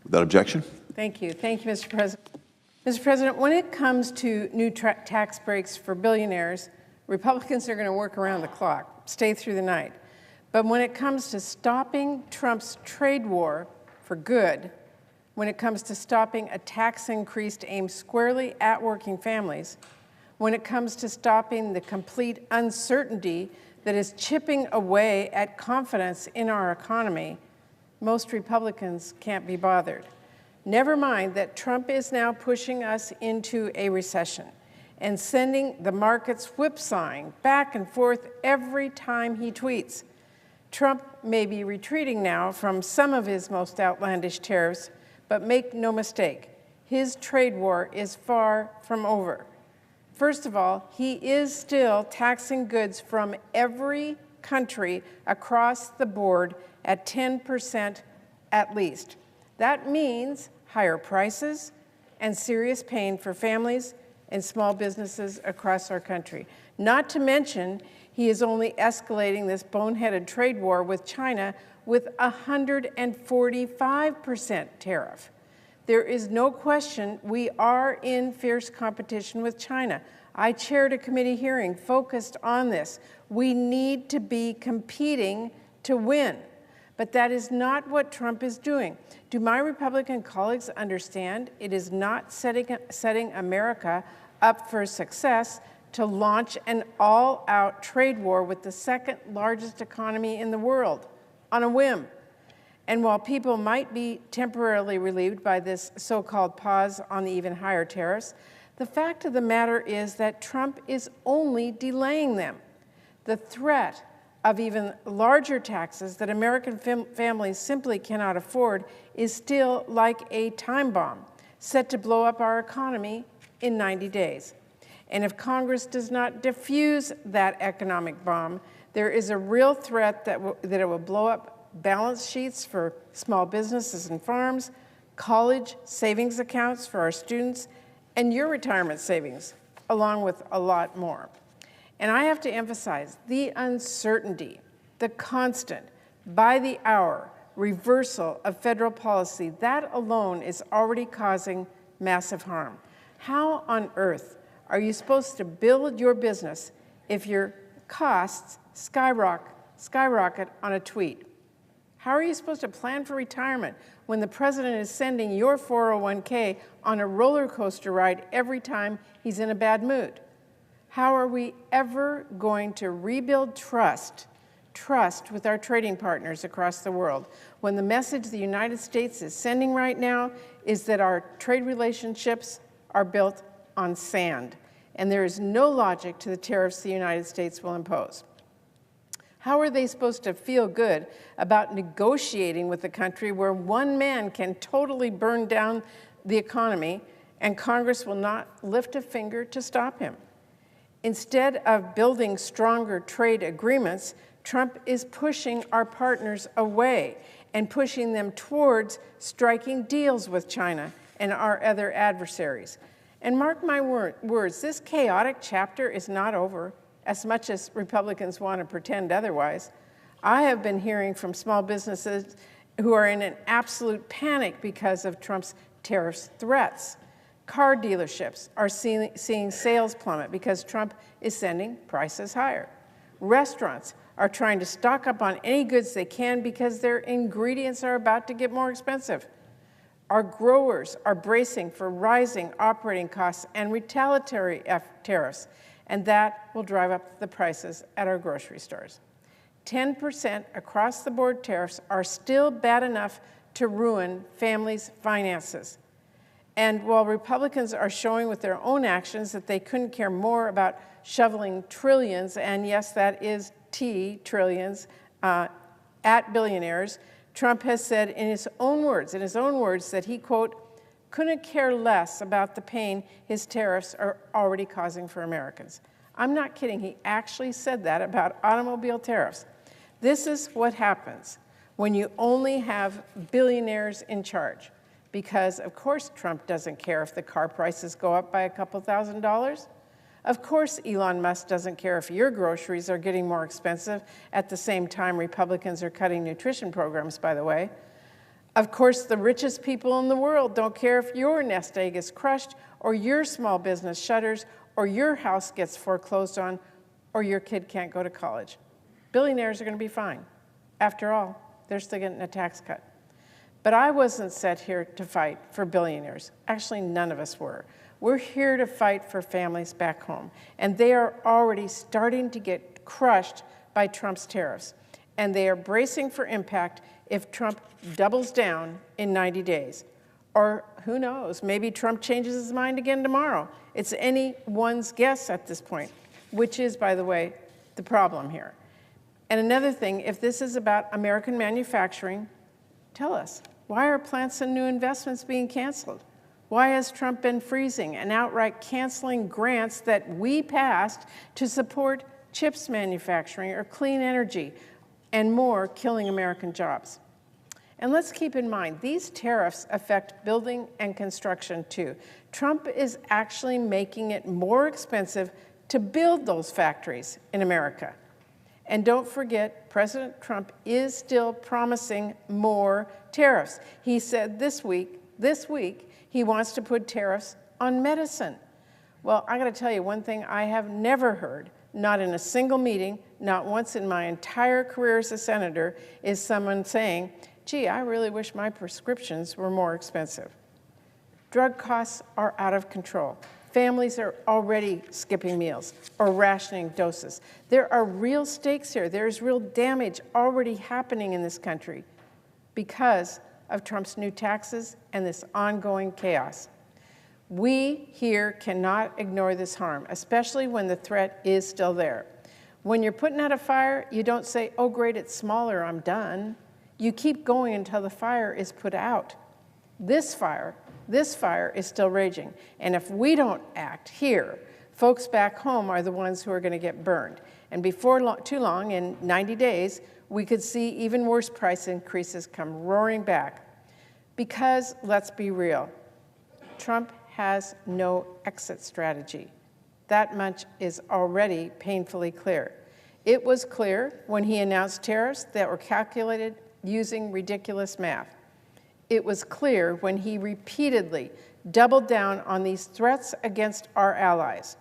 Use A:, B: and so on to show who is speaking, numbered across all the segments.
A: Without objection.
B: Thank you. Thank you, Mr. President. Mr. President, when it comes to new tax breaks for billionaires, Republicans are going to work around the clock, stay through the night. But when it comes to stopping Trump's trade war for good, when it comes to stopping a tax increase aimed squarely at working families, when it comes to stopping the complete uncertainty that is chipping away at confidence in our economy, most Republicans can't be bothered. Never mind that Trump is now pushing us into a recession and sending the markets whipsawing back and forth every time he tweets. Trump may be retreating now from some of his most outlandish tariffs, but make no mistake, his trade war is far from over. First of all, he is still taxing goods from every country across the board at 10% at least. That means higher prices and serious pain for families and small businesses across our country. Not to mention, he is only escalating this boneheaded trade war with China with a 145% tariff. There is no question we are in fierce competition with China. I chaired a committee hearing focused on this. We need to be competing to win. But that is not what Trump is doing. Do my Republican colleagues understand it is not setting America up for success to launch an all-out trade war with the second largest economy in the world on a whim? And while people might be temporarily relieved by this so-called pause on the even higher tariffs, the fact of the matter is that Trump is only delaying them. The threat of even larger taxes that American families simply cannot afford is still like a time bomb set to blow up our economy in 90 days. And if Congress does not defuse that economic bomb, there is a real threat that it will blow up balance sheets for small businesses and farms, college savings accounts for our students, and your retirement savings, along with a lot more. And I have to emphasize the uncertainty, the constant, by the hour reversal of federal policy. That alone is already causing massive harm. How on earth are you supposed to build your business if your costs skyrocket on a tweet? How are you supposed to plan for retirement when the president is sending your 401k on a roller coaster ride every time he's in a bad mood? How are we ever going to rebuild trust with our trading partners across the world when the message the United States is sending right now is that our trade relationships are built on sand, and there is no logic to the tariffs the United States will impose? How are they supposed to feel good about negotiating with a country where one man can totally burn down the economy and Congress will not lift a finger to stop him? Instead of building stronger trade agreements, Trump is pushing our partners away and pushing them towards striking deals with China and our other adversaries. And mark my words, this chaotic chapter is not over, as much as Republicans want to pretend otherwise. I have been hearing from small businesses who are in an absolute panic because of Trump's tariffs threats. Car dealerships are seeing sales plummet because Trump is sending prices higher. Restaurants are trying to stock up on any goods they can because their ingredients are about to get more expensive. Our growers are bracing for rising operating costs and retaliatory tariffs, and that will drive up the prices at our grocery stores. 10% across-the-board tariffs are still bad enough to ruin families' finances. And while Republicans are showing with their own actions that they couldn't care more about shoveling trillions, and yes, that is trillions, at billionaires, Trump has said in his own words that he, quote, couldn't care less about the pain his tariffs are already causing for Americans. I'm not kidding. He actually said that about automobile tariffs. This is what happens when you only have billionaires in charge. Because, of course, Trump doesn't care if the car prices go up by a couple $1,000s. Of course, Elon Musk doesn't care if your groceries are getting more expensive at the same time Republicans are cutting nutrition programs, by the way. Of course, the richest people in the world don't care if your nest egg is crushed or your small business shutters or your house gets foreclosed on or your kid can't go to college. Billionaires are going to be fine. After all, they're still getting a tax cut. But I wasn't set here to fight for billionaires. Actually, none of us were. We're here to fight for families back home. And they are already starting to get crushed by Trump's tariffs. And they are bracing for impact if Trump doubles down in 90 days. Or who knows, maybe Trump changes his mind again tomorrow. It's anyone's guess at this point, which is, by the way, the problem here. And another thing, if this is about American manufacturing, tell us, why are plants and new investments being canceled? Why has Trump been freezing and outright canceling grants that we passed to support chips manufacturing or clean energy and more, killing American jobs? And let's keep in mind, these tariffs affect building and construction too. Trump is actually making it more expensive to build those factories in America. And don't forget, President Trump is still promising more tariffs. He said this week, he wants to put tariffs on medicine. Well, I gotta tell you, one thing I have never heard, not in a single meeting, not once in my entire career as a senator, is someone saying, gee, I really wish my prescriptions were more expensive. Drug costs are out of control. Families are already skipping meals or rationing doses. There are real stakes here. There's real damage already happening in this country because of Trump's new taxes and this ongoing chaos. We here cannot ignore this harm, especially when the threat is still there. When you're putting out a fire, you don't say, oh great, it's smaller, I'm done. You keep going until the fire is put out. This fire is still raging. And if we don't act here, folks back home are the ones who are going to get burned. And before too long, in 90 days, we could see even worse price increases come roaring back. Because, let's be real, Trump has no exit strategy. That much is already painfully clear. It was clear when he announced tariffs that were calculated using ridiculous math. It was clear when he repeatedly doubled down on these threats against our allies.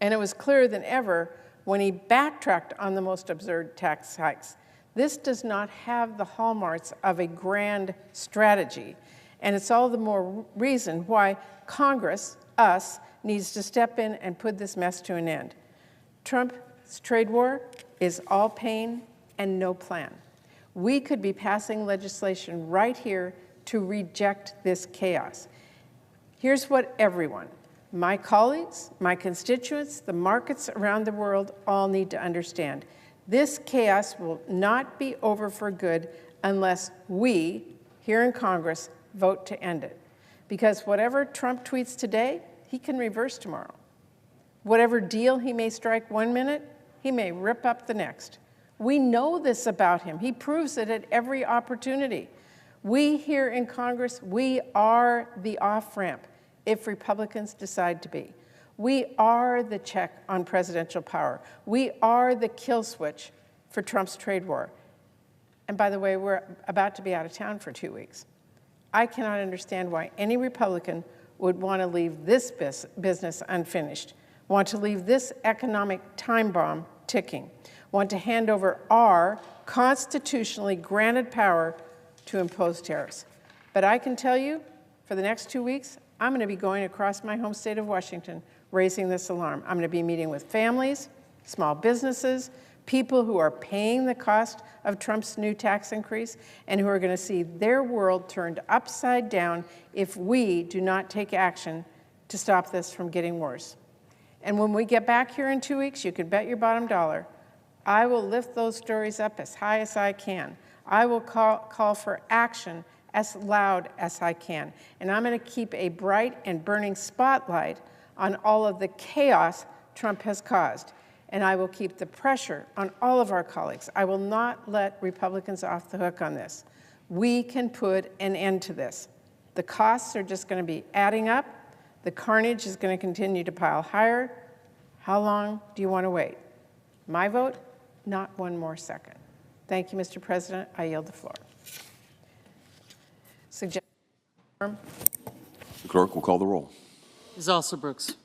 B: And it was clearer than ever when he backtracked on the most absurd tax hikes. This does not have the hallmarks of a grand strategy, and it's all the more reason why Congress, us, needs to step in and put this mess to an end. Trump's trade war is all pain and no plan. We could be passing legislation right here to reject this chaos. Here's what everyone, my colleagues, my constituents, the markets around the world all need to understand. This chaos will not be over for good unless we, here in Congress, vote to end it. Because whatever Trump tweets today, he can reverse tomorrow. Whatever deal he may strike one minute, he may rip up the next. We know this about him. He proves it at every opportunity. We here in Congress, we are the off-ramp if Republicans decide to be. We are the check on presidential power. We are the kill switch for Trump's trade war. And by the way, we're about to be out of town for 2 weeks. I cannot understand why any Republican would want to leave this business unfinished, want to leave this economic time bomb ticking, want to hand over our constitutionally granted power to impose tariffs. But I can tell you, for the next 2 weeks, I'm going to be going across my home state of Washington, raising this alarm. I'm going to be meeting with families, small businesses, people who are paying the cost of Trump's new tax increase and who are going to see their world turned upside down if we do not take action to stop this from getting worse. And when we get back here in 2 weeks, you can bet your bottom dollar, I will lift those stories up as high as I can. I will call for action as loud as I can. And I'm going to keep a bright and burning spotlight on all of the chaos Trump has caused. And I will keep the pressure on all of our colleagues. I will not let Republicans off the hook on this. We can put an end to this. The costs are just going to be adding up. The carnage is going to continue to pile higher. How long do you want to wait? My vote? Not one more second. Thank you, Mr. President. I yield the floor. suggest.
A: The clerk will call the roll.
C: Ms. Alsobrooks.